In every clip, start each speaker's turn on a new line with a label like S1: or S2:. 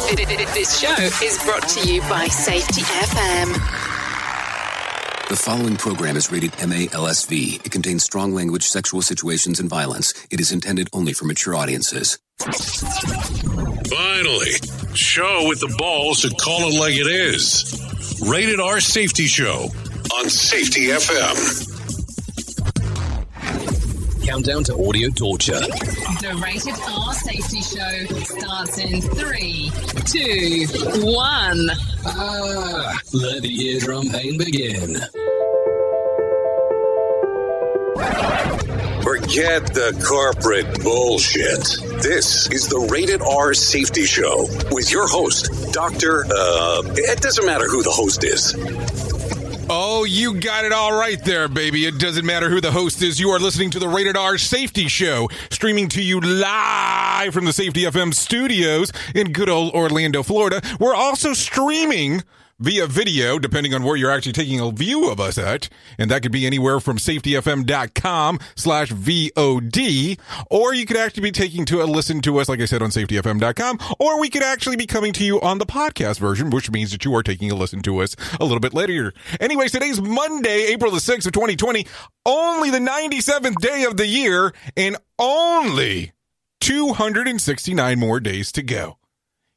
S1: This show is brought to you by Safety FM.
S2: The following program is rated MA-LSV. It contains strong language, sexual situations, and violence. It is intended only for mature audiences.
S3: Finally, show with the balls to call it like it is. Rated R Safety Show on Safety FM.
S2: Countdown to audio torture.
S1: The Rated R Safety Show starts in 3, 2, 1.
S2: Let the eardrum pain begin.
S3: Forget the corporate bullshit. This is the Rated R Safety Show with your host, it doesn't matter who the host is.
S4: Oh, you got it all right there, baby. It doesn't matter who the host is. You are listening to the Rated R Safety Show, streaming to you live from the Safety FM studios in good old Orlando, Florida. We're also streaming via video, depending on where you're actually taking a view of us at. And that could be anywhere from safetyfm.com/VOD, or you could actually be taking to a listen to us, like I said, on safetyfm.com, or we could actually be coming to you on the podcast version, which means that you are taking a listen to us a little bit later. Anyways, today's Monday, April the 6th of 2020, only the 97th day of the year, and only 269 more days to go.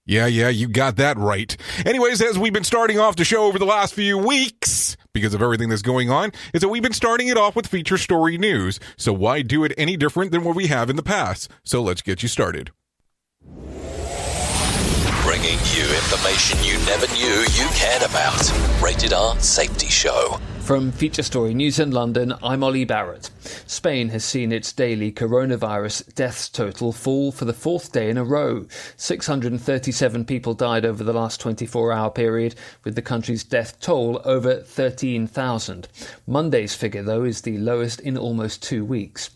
S4: Yeah, you got that right. Anyways, as we've been starting off the show over the last few weeks, because of everything that's going on, is that we've been starting it off with feature story news. So why do it any different than what we have in the past? So let's get you started.
S5: Bringing you information you never knew you cared about. Rated R Safety Show.
S6: From Feature Story News in London, I'm Ollie Barrett. Spain has seen its daily coronavirus deaths total fall for the fourth day in a row. 637 people died over the last 24-hour period, with the country's death toll over 13,000. Monday's figure, though, is the lowest in almost 2 weeks.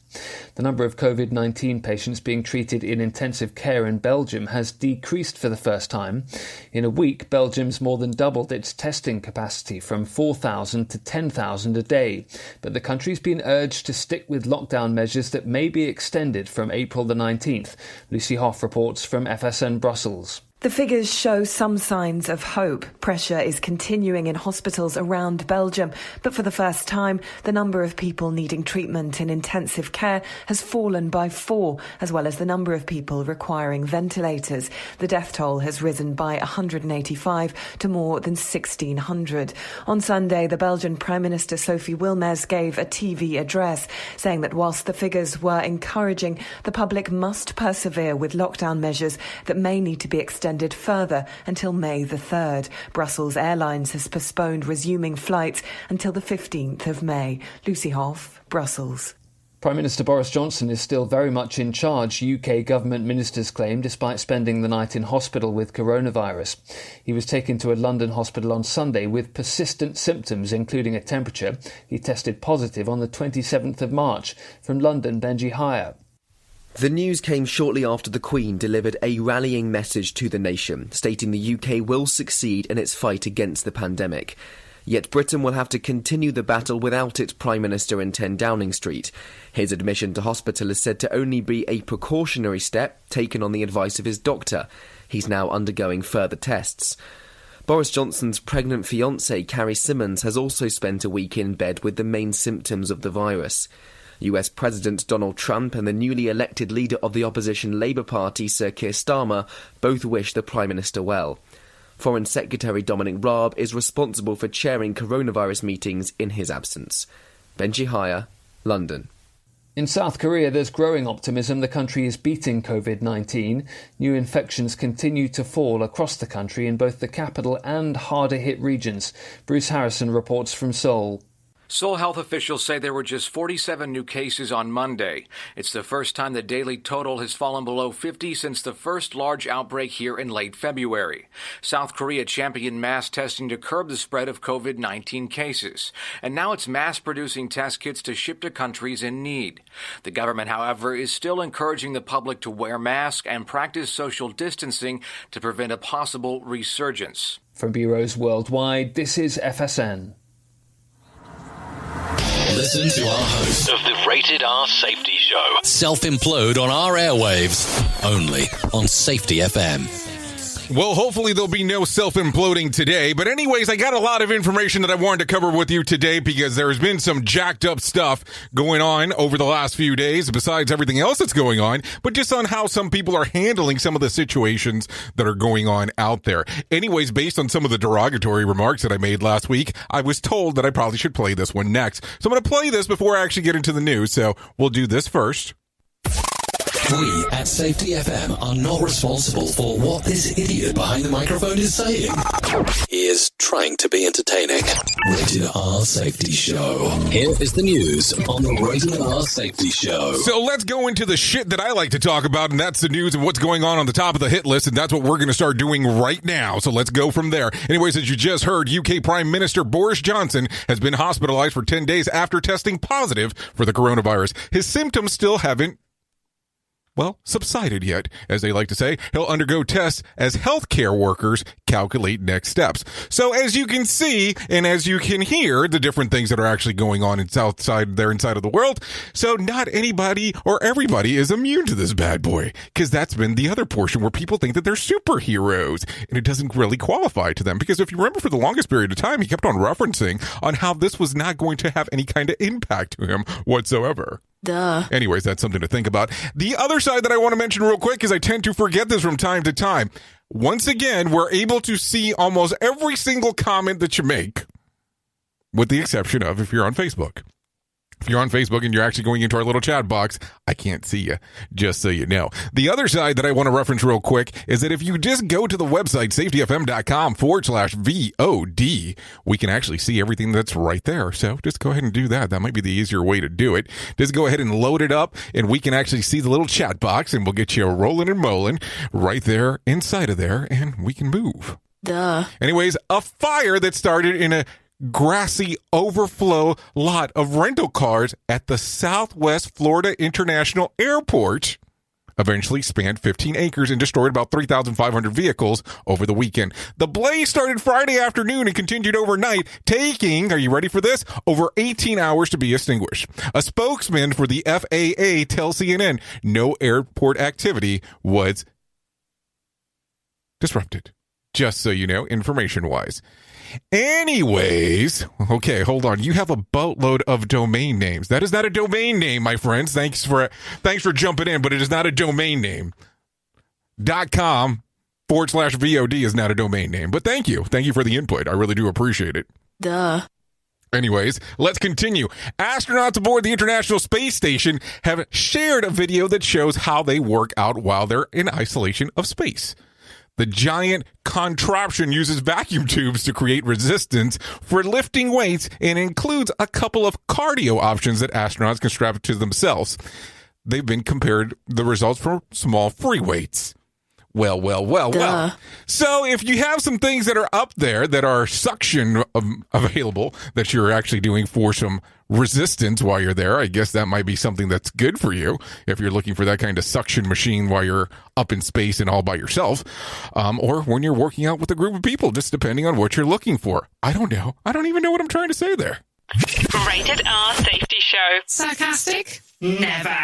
S6: The number of COVID-19 patients being treated in intensive care in Belgium has decreased for the first time. In a week, Belgium's more than doubled its testing capacity from 4,000 to 10,000 a day. But the country's been urged to stick with lockdown measures that may be extended from April the 19th. Lucy Hoff reports from FSN Brussels.
S7: The figures show some signs of hope. Pressure is continuing in hospitals around Belgium, but for the first time, the number of people needing treatment in intensive care has fallen by 4, as well as the number of people requiring ventilators. The death toll has risen by 185 to more than 1,600. On Sunday, the Belgian Prime Minister Sophie Wilmès gave a TV address, saying that whilst the figures were encouraging, the public must persevere with lockdown measures that may need to be extended further until May the 3rd. Brussels Airlines has postponed resuming flights until the 15th of May. Lucy Hoff, Brussels.
S6: Prime Minister Boris Johnson is still very much in charge, UK government ministers claim, despite spending the night in hospital with coronavirus. He was taken to a London hospital on Sunday with persistent symptoms, including a temperature. He tested positive on the 27th of March. From London, Benji Hire.
S8: The news came shortly after the Queen delivered a rallying message to the nation, stating the UK will succeed in its fight against the pandemic. Yet Britain will have to continue the battle without its Prime Minister in 10 Downing Street. His admission to hospital is said to only be a precautionary step taken on the advice of his doctor. He's now undergoing further tests. Boris Johnson's pregnant fiancée, Carrie Symonds, has also spent a week in bed with the main symptoms of the virus. US President Donald Trump and the newly elected leader of the opposition Labour Party, Sir Keir Starmer, both wish the Prime Minister well. Foreign Secretary Dominic Raab is responsible for chairing coronavirus meetings in his absence. Benji Hire, London.
S6: In South Korea, there's growing optimism the country is beating COVID-19. New infections continue to fall across the country in both the capital and harder-hit regions. Bruce Harrison reports from Seoul.
S9: Seoul health officials say there were just 47 new cases on Monday. It's the first time the daily total has fallen below 50 since the first large outbreak here in late February. South Korea championed mass testing to curb the spread of COVID-19 cases, and now it's mass-producing test kits to ship to countries in need. The government, however, is still encouraging the public to wear masks and practice social distancing to prevent a possible resurgence.
S6: From bureaus worldwide, this is FSN.
S5: Listen to our host of the Rated R Safety Show self-implode on our airwaves, only on Safety FM.
S4: Well, hopefully there'll be no self-imploding today. But anyways, I got a lot of information that I wanted to cover with you today because there has been some jacked up stuff going on over the last few days besides everything else that's going on, but just on how some people are handling some of the situations that are going on out there. Anyways, based on some of the derogatory remarks that I made last week, I was told that I probably should play this one next. So I'm going to play this before I actually get into the news. So we'll do this first.
S5: We at Safety FM are not responsible for what this idiot behind the microphone is saying. He is trying to be entertaining. Rated R Safety Show. Here is the news on the Rated R Safety Show.
S4: So let's go into the shit that I like to talk about, and that's the news and what's going on the top of the hit list, and that's what we're going to start doing right now. So let's go from there. Anyways, as you just heard, UK Prime Minister Boris Johnson has been hospitalized for 10 days after testing positive for the coronavirus. His symptoms still haven't subsided yet, as they like to say. He'll undergo tests as healthcare workers calculate next steps. So as you can see, and as you can hear, the different things that are actually going on inside of the world. So not anybody or everybody is immune to this bad boy, because that's been the other portion where people think that they're superheroes, and it doesn't really qualify to them. Because if you remember, for the longest period of time, he kept on referencing on how this was not going to have any kind of impact to him whatsoever.
S7: Duh.
S4: Anyways, that's something to think about. The other side that I want to mention real quick, because I tend to forget this from time to time. Once again, we're able to see almost every single comment that you make, with the exception of if you're on Facebook. If you're on Facebook and you're actually going into our little chat box, I can't see you, just so you know. The other side that I want to reference real quick is that if you just go to the website, safetyfm.com/VOD, we can actually see everything that's right there. So just go ahead and do that. That might be the easier way to do it. Just go ahead and load it up, and we can actually see the little chat box, and we'll get you rolling and rolling right there inside of there, and we can move.
S7: Duh.
S4: Anyways, a fire that started in a grassy overflow lot of rental cars at the Southwest Florida International Airport eventually spanned 15 acres and destroyed about 3,500 vehicles over the weekend. The blaze started Friday afternoon and continued overnight, taking, are you ready for this, over 18 hours to be extinguished. A spokesman for the FAA tells CNN no airport activity was disrupted. Just so you know, information-wise. Anyways, okay, hold on. You have a boatload of domain names. That is not a domain name, my friends. Thanks for jumping in, but it is not a domain name. .com/VOD is not a domain name. But thank you. Thank you for the input. I really do appreciate it.
S7: Duh.
S4: Anyways, let's continue. Astronauts aboard the International Space Station have shared a video that shows how they work out while they're in isolation of space. The giant contraption uses vacuum tubes to create resistance for lifting weights and includes a couple of cardio options that astronauts can strap to themselves. They've been compared the results for small free weights. Well. So if you have some things that are up there that are suction available that you're actually doing for some resistance while you're there, I guess that might be something that's good for you if you're looking for that kind of suction machine while you're up in space and all by yourself, or when you're working out with a group of people, just depending on what you're looking for. I don't know. I don't even know what I'm trying to say there.
S1: Rated R Safety Show. Sarcastic? Never.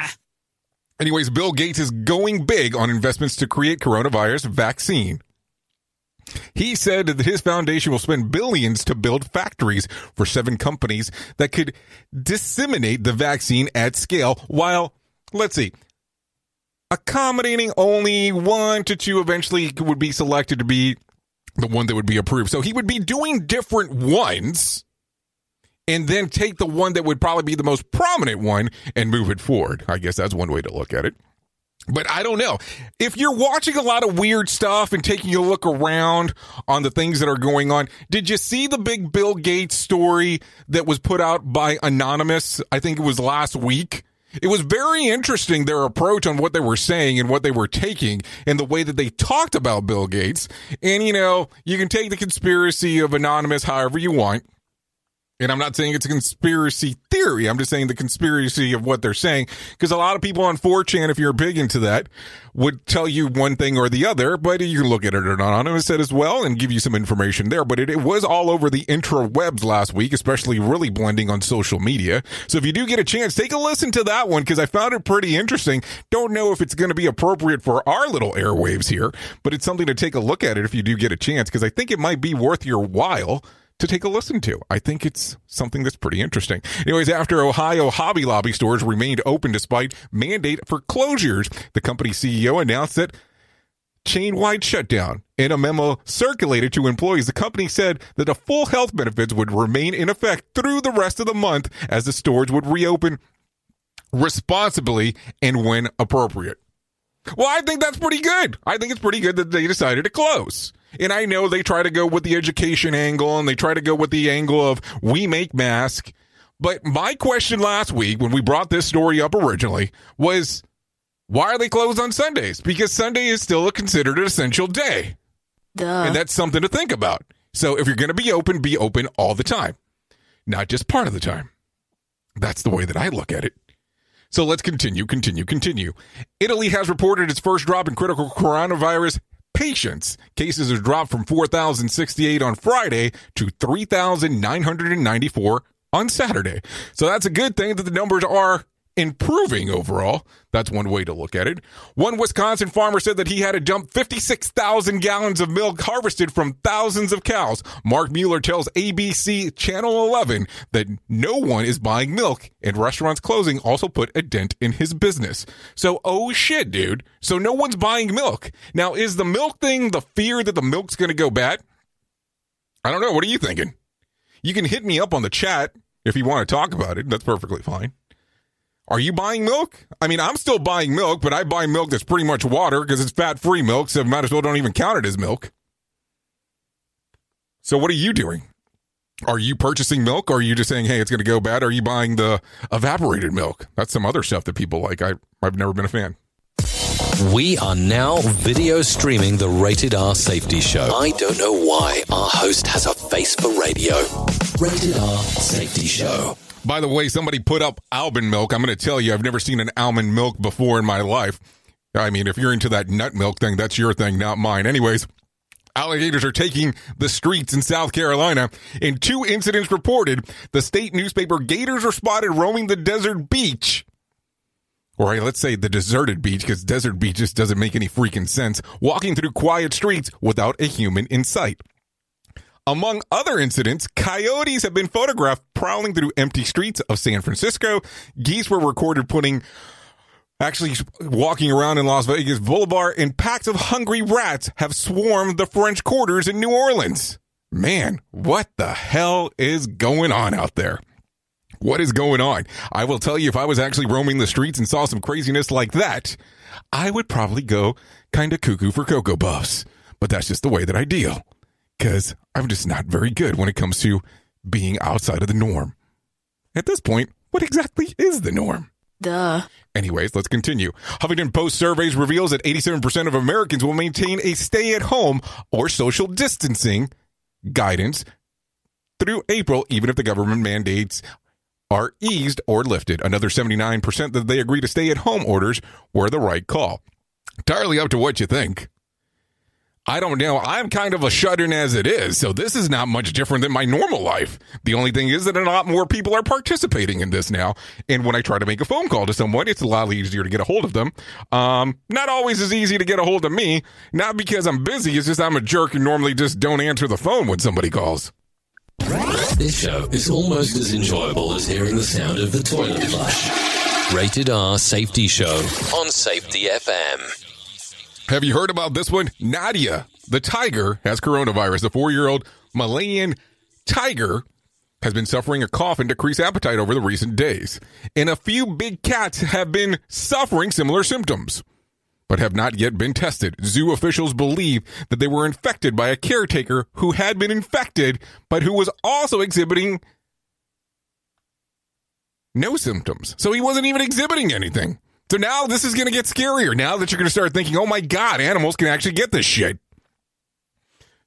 S4: Anyways, Bill Gates is going big on investments to create coronavirus vaccine. He said that his foundation will spend billions to build factories for 7 companies that could disseminate the vaccine at scale while, let's see, accommodating only 1 to 2 eventually would be selected to be the one that would be approved. So he would be doing different ones and then take the one that would probably be the most prominent one and move it forward. I guess that's one way to look at it. But I don't know. If you're watching a lot of weird stuff and taking a look around on the things that are going on, did you see the big Bill Gates story that was put out by Anonymous? I think it was last week. It was very interesting, their approach on what they were saying and what they were taking and the way that they talked about Bill Gates. And, you know, you can take the conspiracy of Anonymous however you want. And I'm not saying it's a conspiracy theory. I'm just saying the conspiracy of what they're saying. Because a lot of people on 4chan, if you're big into that, would tell you one thing or the other. But you can look at it anonymous as well and give you some information there. But it was all over the intrawebs last week, especially really blending on social media. So if you do get a chance, take a listen to that one because I found it pretty interesting. Don't know if it's going to be appropriate for our little airwaves here, but it's something to take a look at it if you do get a chance because I think it might be worth your while to take a listen to. I think it's something that's pretty interesting. Anyways, after Ohio Hobby Lobby stores remained open despite mandate for closures, the company's CEO announced that chain-wide shutdown. In a memo circulated to employees, the company said that the full health benefits would remain in effect through the rest of the month as the stores would reopen responsibly and when appropriate. Well, I think that's pretty good. I think it's pretty good that they decided to close. And I know they try to go with the education angle and they try to go with the angle of we make masks. But my question last week when we brought this story up originally was, why are they closed on Sundays? Because Sunday is still considered an essential day.
S10: Duh.
S4: And that's something to think about. So if you're going to be open all the time, not just part of the time. That's the way that I look at it. So let's continue. Italy has reported its first drop in critical coronavirus patients. Cases have dropped from 4,068 on Friday to 3,994 on Saturday. So that's a good thing that the numbers are improving overall. That's one way to look at it. One Wisconsin farmer said that he had to dump 56,000 gallons of milk harvested from thousands of cows. Mark Mueller tells ABC Channel 11 that no one is buying milk, and restaurants closing also put a dent in his business. So, oh shit, dude. So no one's buying milk. Now, is the milk thing the fear that the milk's going to go bad? I don't know. What are you thinking? You can hit me up on the chat if you want to talk about it. That's perfectly fine. Are you buying milk? I mean, I'm still buying milk, but I buy milk that's pretty much water because it's fat-free milk, so might as well don't even count it as milk. So what are you doing? Are you purchasing milk, or are you just saying, hey, it's going to go bad? Are you buying the evaporated milk? That's some other stuff that people like. I've never been a fan.
S5: We are now video streaming the Rated R Safety Show. I don't know why our host has a face for radio. Rated R Safety Show.
S4: By the way, somebody put up almond milk. I'm going to tell you, I've never seen an almond milk before in my life. I mean, if you're into that nut milk thing, that's your thing, not mine. Anyways, alligators are taking the streets in South Carolina. In 2 incidents reported, the state newspaper gators are spotted roaming the desert beach. Or let's say the deserted beach, because desert beach just doesn't make any freaking sense. Walking through quiet streets without a human in sight. Among other incidents, coyotes have been photographed prowling through empty streets of San Francisco. Geese were recorded walking around in Las Vegas Boulevard, and packs of hungry rats have swarmed the French Quarters in New Orleans. Man, what the hell is going on out there? What is going on? I will tell you, if I was actually roaming the streets and saw some craziness like that, I would probably go kind of cuckoo for Cocoa Puffs. But that's just the way that I deal. Because I'm just not very good when it comes to being outside of the norm. At this point, what exactly is the norm?
S10: Duh.
S4: Anyways, let's continue. Huffington Post surveys reveals that 87% of Americans will maintain a stay-at-home or social distancing guidance through April, even if the government mandates are eased or lifted. Another 79% that they agree to stay-at-home orders were the right call. Entirely up to what you think. I don't know. I'm kind of a shut-in as it is, so this is not much different than my normal life. The only thing is that a lot more people are participating in this now, and when I try to make a phone call to someone, it's a lot easier to get a hold of them. Not always as easy to get a hold of me, not because I'm busy, it's just I'm a jerk and normally just don't answer the phone when somebody calls.
S5: This show is almost as enjoyable as hearing the sound of the toilet flush. Rated R Safety Show on Safety FM.
S4: Have you heard about this one? Nadia, the tiger, has coronavirus. The 4-year-old Malayan tiger has been suffering a cough and decreased appetite over the recent days. And a few big cats have been suffering similar symptoms, but have not yet been tested. Zoo officials believe that they were infected by a caretaker who had been infected, but who was also exhibiting no symptoms. So he wasn't even exhibiting anything. So now this is going to get scarier. Now that you're going to start thinking, oh my God, animals can actually get this shit.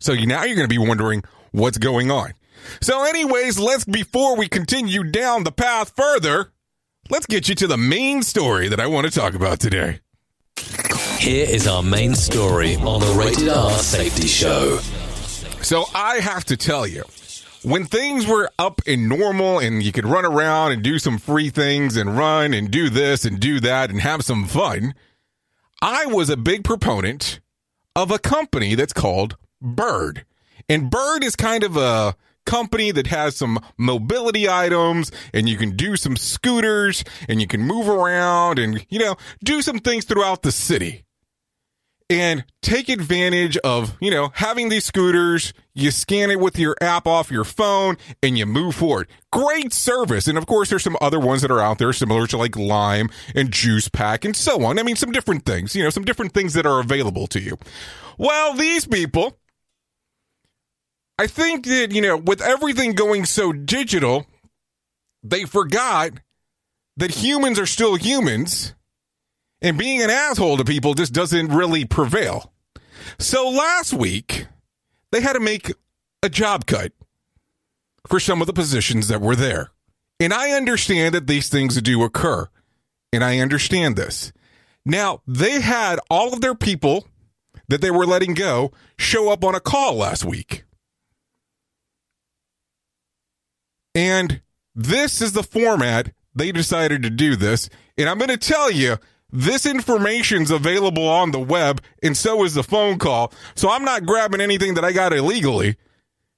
S4: So now you're going to be wondering what's going on. So anyways, before we continue down the path further, let's get you to the main story that I want to talk about today.
S5: Here is our main story on the Rated R Safety Show.
S4: So I have to tell you, when things were up and normal and you could run around and do some free things and run and do this and do that and have some fun, I was a big proponent of a company that's called Bird. And Bird is kind of a company that has some mobility items, and you can do some scooters and you can move around and, do some things throughout the city. And take advantage of, having these scooters. You scan it with your app off your phone and you move forward. Great service. And of course, there's some other ones that are out there similar to like Lime and Juice Pack and so on. I mean, some different things, some different things that are available to you. Well, these people, I think that, with everything going so digital, they forgot that humans are still humans. And being an asshole to people just doesn't really prevail. So last week, they had to make a job cut for some of the positions that were there. And I understand that these things do occur. And I understand this. Now, they had all of their people that they were letting go show up on a call last week. And this is the format they decided to do this. And I'm going to tell you, this information's available on the web, and so is the phone call. So I'm not grabbing anything that I got illegally.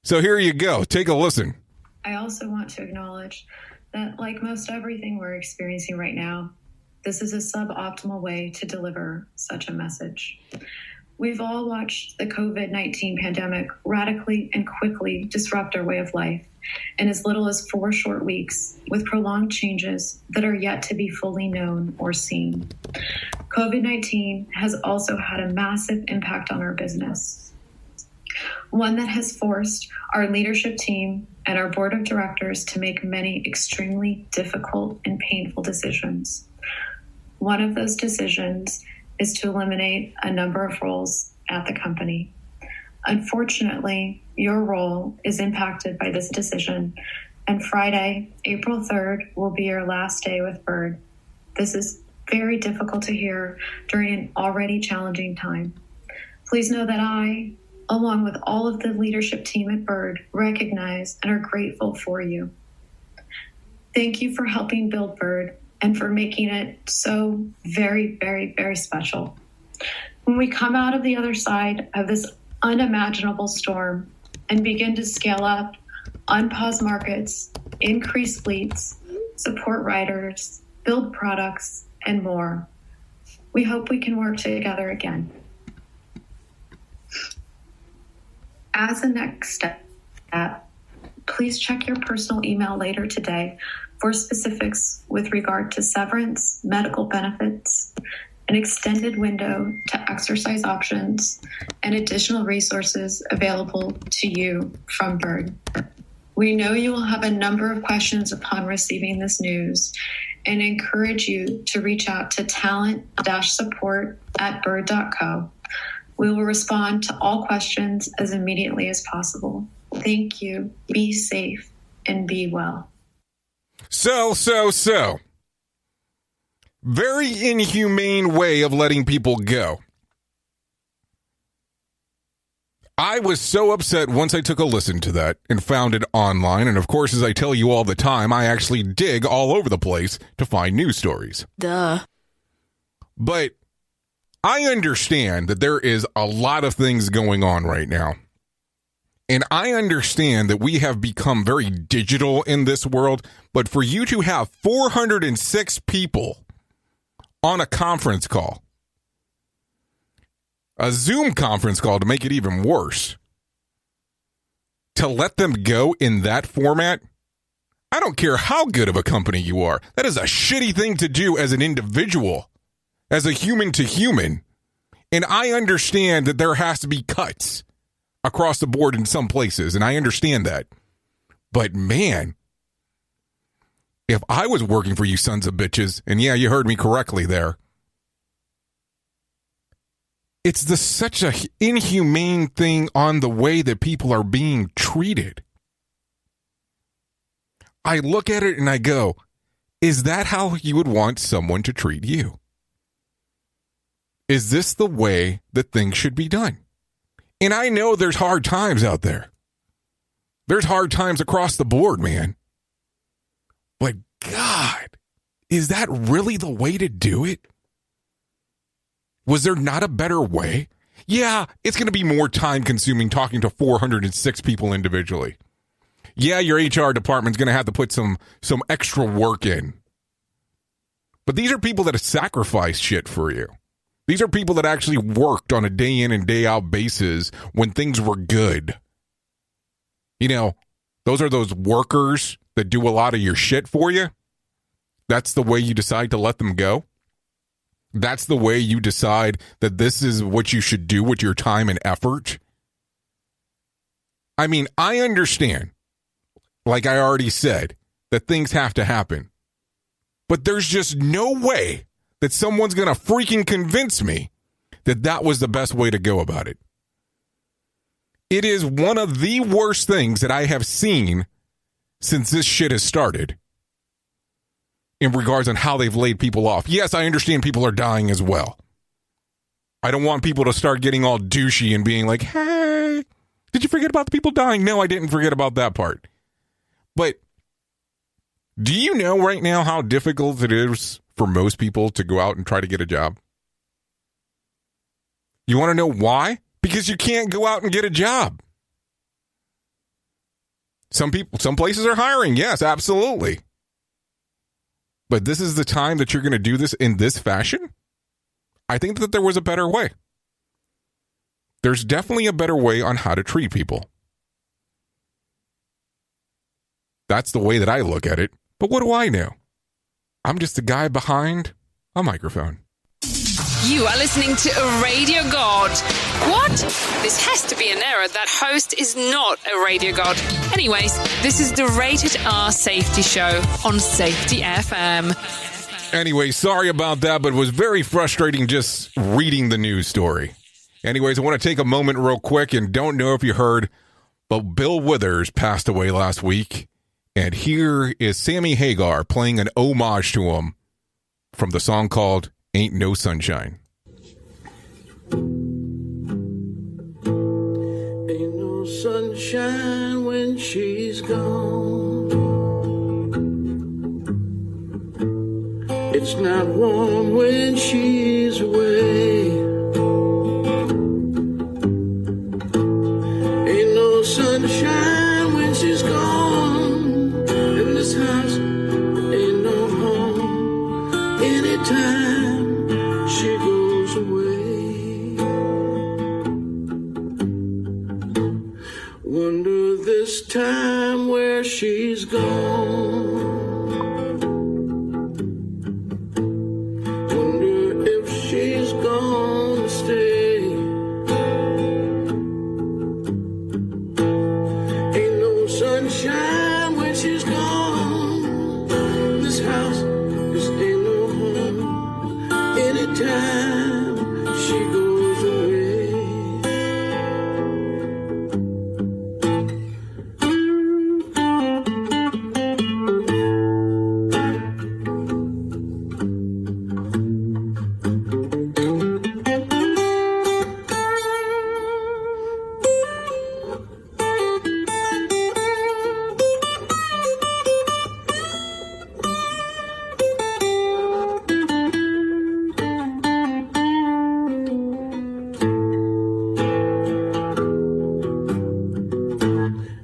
S4: So here you go. Take a listen.
S10: I also want to acknowledge that, like most everything we're experiencing right now, this is a suboptimal way to deliver such a message. We've all watched the COVID-19 pandemic radically and quickly disrupt our way of life in as little as 4 short weeks, with prolonged changes that are yet to be fully known or seen. COVID-19 has also had a massive impact on our business, one that has forced our leadership team and our board of directors to make many extremely difficult and painful decisions. One of those decisions is to eliminate a number of roles at the company. Unfortunately, your role is impacted by this decision, and Friday, April 3rd, will be your last day with Bird. This is very difficult to hear during an already challenging time. Please know that I, along with all of the leadership team at Bird, recognize and are grateful for you. Thank you for helping build Bird and for making it so very, very, very special. When we come out of the other side of this unimaginable storm and begin to scale up, unpause markets, increase fleets, support riders, build products, and more, we hope we can work together again. As a next step, please check your personal email later today for specifics with regard to severance, medical benefits, an extended window to exercise options, and additional resources available to you from Bird. We know you will have a number of questions upon receiving this news and encourage you to reach out to talent-support@bird.co. We will respond to all questions as immediately as possible. Thank you. Be safe and be well.
S4: So. Very inhumane way of letting people go. I was so upset once I took a listen to that and found it online. And of course, as I tell you all the time, I actually dig all over the place to find news stories.
S11: Duh.
S4: But I understand that there is a lot of things going on right now. And I understand that we have become very digital in this world. But for you to have 406 people on a conference call, a Zoom conference call to make it even worse, to let them go in that format, I don't care how good of a company you are. That is a shitty thing to do as an individual, as a human to human. And I understand that there has to be cuts across the board in some places, and I understand that. But man, if I was working for you sons of bitches, and yeah, you heard me correctly there, it's such a inhumane thing on the way that people are being treated. I look at it and I go, is that how you would want someone to treat you? Is this the way that things should be done? And I know there's hard times out there. There's hard times across the board, man. But God, is that really the way to do it? Was there not a better way? Yeah, it's going to be more time consuming talking to 406 people individually. Yeah, your HR department's going to have to put some extra work in. But these are people that have sacrificed shit for you. These are people that actually worked on a day in and day out basis when things were good. You know, those are those workers that do a lot of your shit for you. That's the way you decide to let them go. That's the way you decide that this is what you should do with your time and effort. I mean, I understand, like I already said, that things have to happen. But there's just no way that someone's going to freaking convince me that that was the best way to go about it. It is one of the worst things that I have seen since this shit has started in regards on how they've laid people off. Yes, I understand people are dying as well. I don't want people to start getting all douchey and being like, hey, did you forget about the people dying? No, I didn't forget about that part. But do you know right now how difficult it is for most people to go out and try to get a job? You want to know why? Because you can't go out and get a job. Some places are hiring. Yes, absolutely. But this is the time that you're going to do this in this fashion? I think that there was a better way. There's definitely a better way on how to treat people. That's the way that I look at it. But what do I know? I'm just a guy behind a microphone.
S1: You are listening to a radio god. What? This has to be an error. That host is not a radio god. Anyways, this is the Rated R Safety Show on Safety FM.
S4: Anyway, sorry about that, but it was very frustrating just reading the news story. Anyways, I want to take a moment real quick and don't know if you heard, but Bill Withers passed away last week. And here is Sammy Hagar playing an homage to him from the song called Ain't No Sunshine.
S11: Ain't no sunshine when she's gone. It's not warm when she's away. Ain't no sunshine when she's gone. In this house ain't no home. Anytime she goes away. Wonder this time where she's gone. Wonder if she's gonna stay. Ain't no sunshine when she's gone. This house just ain't no home. Anytime she goes away.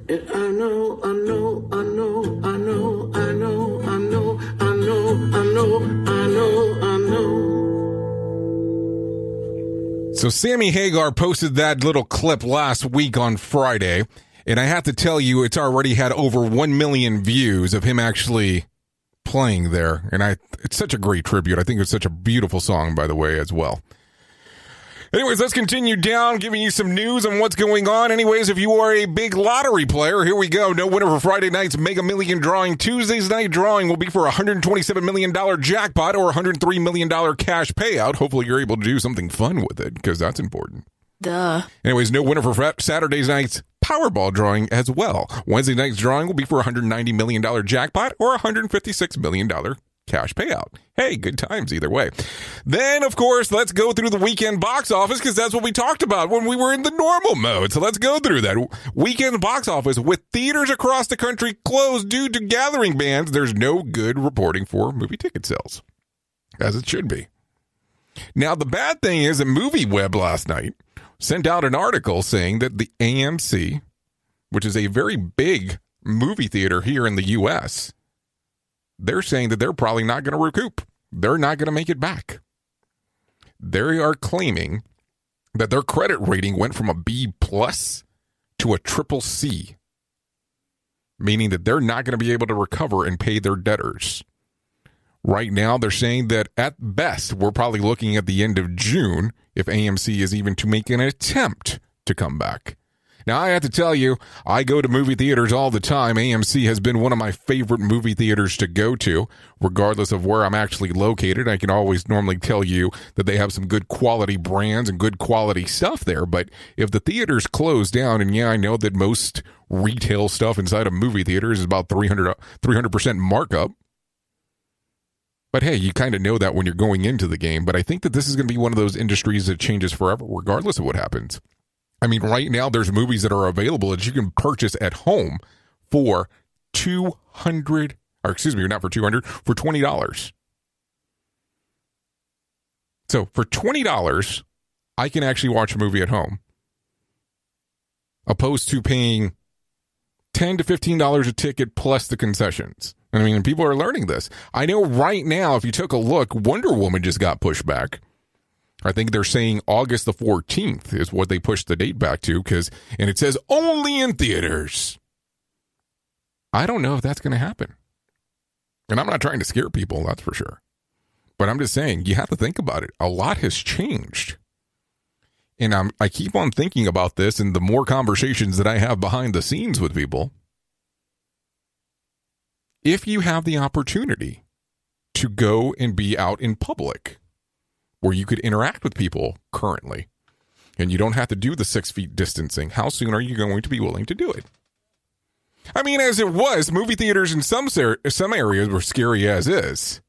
S11: And I know.
S4: So Sammy Hagar posted that little clip last week on Friday, and I have to tell you, it's already had over 1 million views of him actually playing there, and it's such a great tribute. I think it's such a beautiful song, by the way, as well. Anyways, let's continue down, giving you some news on what's going on. Anyways, if you are a big lottery player, here we go. No winner for Friday night's Mega Million drawing. Tuesday's night drawing will be for a $127 million jackpot or a $103 million cash payout. Hopefully you're able to do something fun with it, because that's important.
S1: Duh.
S4: Anyways, no winner for Saturday's night's Powerball drawing as well. Wednesday night's drawing will be for a $190 million jackpot or a $156 million cash payout. Hey, good times either way. Then, of course, let's go through the weekend box office because that's what we talked about when we were in the normal mode. So let's go through that. Weekend box office with theaters across the country closed due to gathering bans. There's no good reporting for movie ticket sales, as it should be. Now, the bad thing is that MovieWeb last night sent out an article saying that the AMC, which is a very big movie theater here in the U.S., they're saying that they're probably not going to recoup. They're not going to make it back. They are claiming that their credit rating went from a B+ to a CCC, meaning that they're not going to be able to recover and pay their debtors. Right now, they're saying that at best, we're probably looking at the end of June if AMC is even to make an attempt to come back. Now, I have to tell you, I go to movie theaters all the time. AMC has been one of my favorite movie theaters to go to, regardless of where I'm actually located. I can always normally tell you that they have some good quality brands and good quality stuff there. But if the theaters close down, and yeah, I know that most retail stuff inside a movie theater is about 300% markup. But hey, you kind of know that when you're going into the game. But I think that this is going to be one of those industries that changes forever, regardless of what happens. I mean, right now, there's movies that are available that you can purchase at home for for $20. So for $20, I can actually watch a movie at home, opposed to paying $10 to $15 a ticket plus the concessions. I mean, people are learning this. I know right now, if you took a look, Wonder Woman just got pushed back. I think they're saying August the 14th is what they pushed the date back to, and it says only in theaters. I don't know if that's going to happen. And I'm not trying to scare people, that's for sure. But I'm just saying, you have to think about it. A lot has changed. And I keep on thinking about this, and the more conversations that I have behind the scenes with people, if you have the opportunity to go and be out in public, where you could interact with people currently, and you don't have to do the 6 feet distancing, how soon are you going to be willing to do it? I mean, as it was, movie theaters in some areas were scary as is.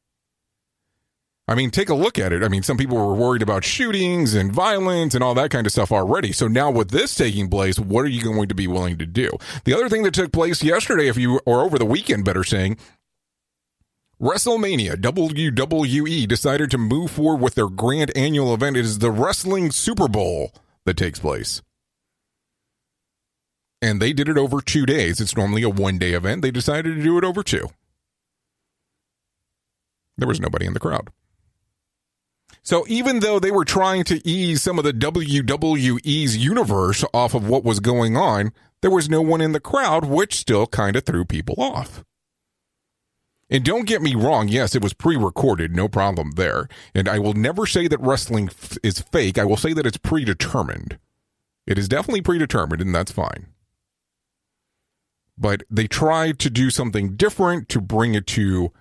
S4: I mean, take a look at it. I mean, some people were worried about shootings and violence and all that kind of stuff already. So now with this taking place, what are you going to be willing to do? The other thing that took place yesterday, or over the weekend, better saying, WrestleMania, WWE decided to move forward with their grand annual event. It is the Wrestling Super Bowl that takes place. And they did it over 2 days. It's normally a one-day event. They decided to do it over 2. There was nobody in the crowd. So even though they were trying to ease some of the WWE's universe off of what was going on, there was no one in the crowd, which still kind of threw people off. And don't get me wrong, yes, it was pre-recorded, no problem there. And I will never say that wrestling is fake. I will say that it's predetermined. It is definitely predetermined, and that's fine. But they tried to do something different to bring it to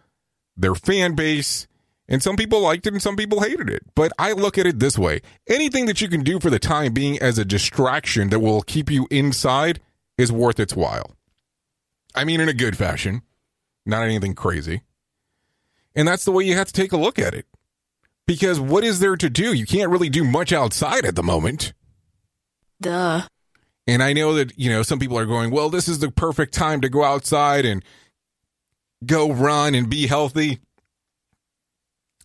S4: their fan base, and some people liked it and some people hated it. But I look at it this way. Anything that you can do for the time being as a distraction that will keep you inside is worth its while. I mean, in a good fashion. Not anything crazy. And that's the way you have to take a look at it. Because what is there to do? You can't really do much outside at the moment.
S12: Duh.
S4: And I know that, some people are going, well, this is the perfect time to go outside and go run and be healthy.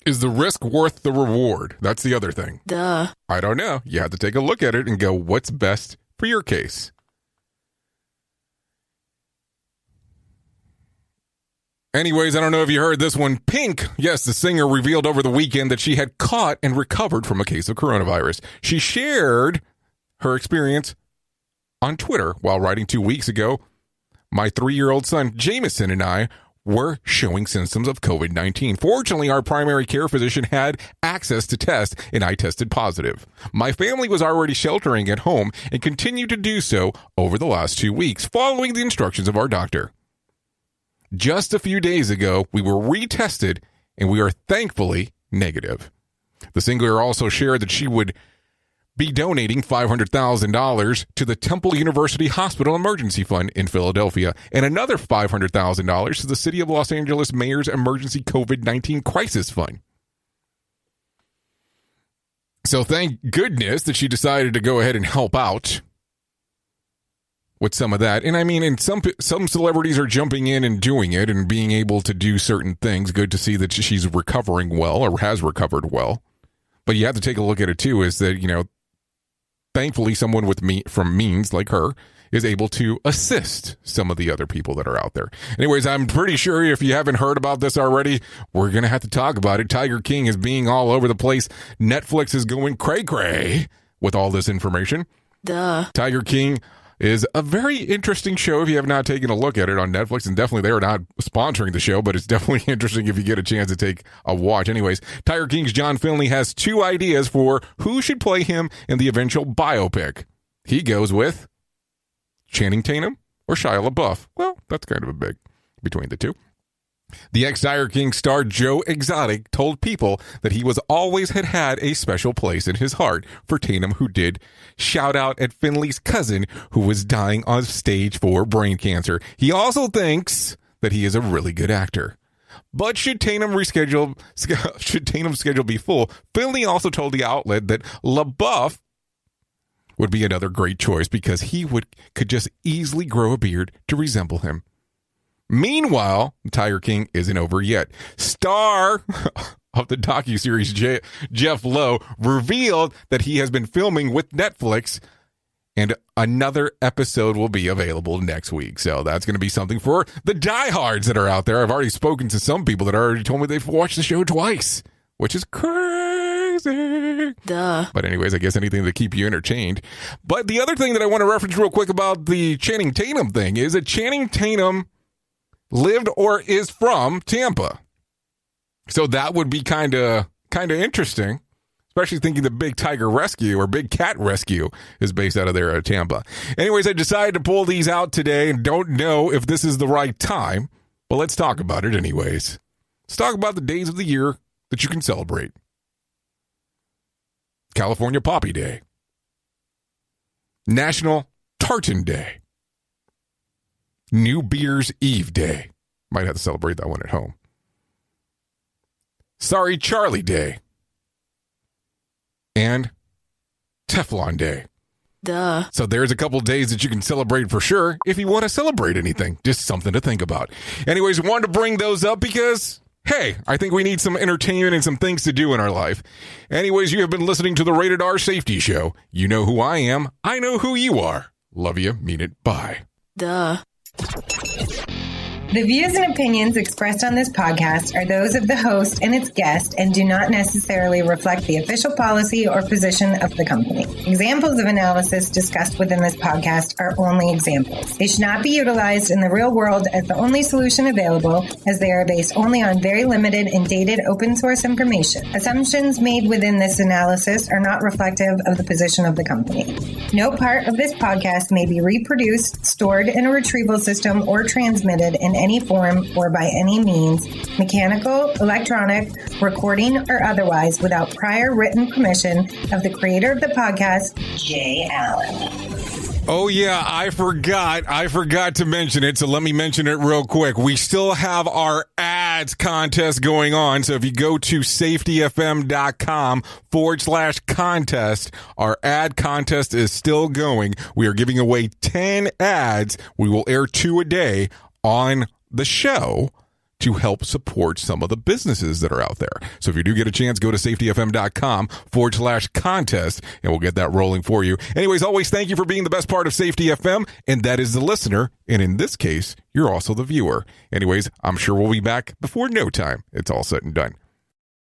S4: Is the risk worth the reward? That's the other thing.
S12: Duh.
S4: I don't know. You have to take a look at it and go, what's best for your case? Anyways, I don't know if you heard this one. Pink, yes, the singer revealed over the weekend that she had caught and recovered from a case of coronavirus. She shared her experience on Twitter while writing 2 weeks ago. My 3-year-old son, Jameson, and I were showing symptoms of COVID-19. Fortunately, our primary care physician had access to tests, and I tested positive. My family was already sheltering at home and continued to do so over the last 2 weeks, following the instructions of our doctor. Just a few days ago, we were retested, and we are thankfully negative. The singer also shared that she would be donating $500,000 to the Temple University Hospital Emergency Fund in Philadelphia and another $500,000 to the City of Los Angeles Mayor's Emergency COVID-19 Crisis Fund. So thank goodness that she decided to go ahead and help out with some of that. And I mean, and some celebrities are jumping in and doing it and being able to do certain things. Good to see that she's recovering well or has recovered well. But you have to take a look at it too, is that, you know, thankfully someone from means like her is able to assist some of the other people that are out there. Anyways, I'm pretty sure if you haven't heard about this already, we're going to have to talk about it. Tiger King is being all over the place. Netflix is going cray-cray with all this information.
S12: Duh.
S4: Tiger King is a very interesting show if you have not taken a look at it on Netflix. And definitely they are not sponsoring the show, but it's definitely interesting if you get a chance to take a watch. Anyways, Tiger King's John Finley has 2 ideas for who should play him in the eventual biopic. He goes with Channing Tatum or Shia LaBeouf. Well, that's kind of a big between the two. The ex-Tiger King star Joe Exotic told People that he was always had a special place in his heart for Tatum, who did shout out at Finley's cousin who was dying on stage 4 brain cancer. He also thinks that he is a really good actor. But should Tatum's schedule be full, Finley also told the outlet that LaBeouf would be another great choice because he could just easily grow a beard to resemble him. Meanwhile, Tiger King isn't over yet. Star of the docuseries Jeff Lowe revealed that he has been filming with Netflix, and another episode will be available next week. So that's going to be something for the diehards that are out there. I've already spoken to some people that already told me they've watched the show twice, which is crazy.
S12: Duh.
S4: But anyways, I guess anything to keep you entertained. But the other thing that I want to reference real quick about the Channing Tatum thing is that Channing Tatum lived or is from Tampa. So that would be kind of interesting, especially thinking the Big Tiger Rescue or Big Cat Rescue is based out of there at Tampa. Anyways, I decided to pull these out today and don't know if this is the right time, but let's talk about it anyways. Let's talk about the days of the year that you can celebrate. California Poppy Day. National Tartan Day. New Beer's Eve Day. Might have to celebrate that one at home. Sorry Charlie Day. And Teflon Day.
S12: Duh.
S4: So there's a couple days that you can celebrate for sure if you want to celebrate anything. Just something to think about. Anyways, wanted to bring those up because, hey, I think we need some entertainment and some things to do in our life. Anyways, you have been listening to the Rated R Safety Show. You know who I am. I know who you are. Love you. Mean it. Bye.
S12: Duh.
S13: The views and opinions expressed on this podcast are those of the host and its guest and do not necessarily reflect the official policy or position of the company. Examples of analysis discussed within this podcast are only examples. They should not be utilized in the real world as the only solution available, as they are based only on very limited and dated open source information. Assumptions made within this analysis are not reflective of the position of the company. No part of this podcast may be reproduced, stored in a retrieval system, or transmitted in any form or by any means, mechanical, electronic, recording, or otherwise, without prior written permission of the creator of the podcast, Jay Allen.
S4: Oh, yeah, I forgot to mention it, so let me mention it real quick. We still have our ads contest going on, so if you go to safetyfm.com/contest, our ad contest is still going. We are giving away 10 ads. We will air 2 a day on the show to help support some of the businesses that are out there. So if you do get a chance, go to safetyfm.com/contest and we'll get that rolling for you. Anyways, always thank you for being the best part of Safety FM, and that is the listener. And in this case, you're also the viewer. Anyways, I'm sure we'll be back before no time. It's all said and done.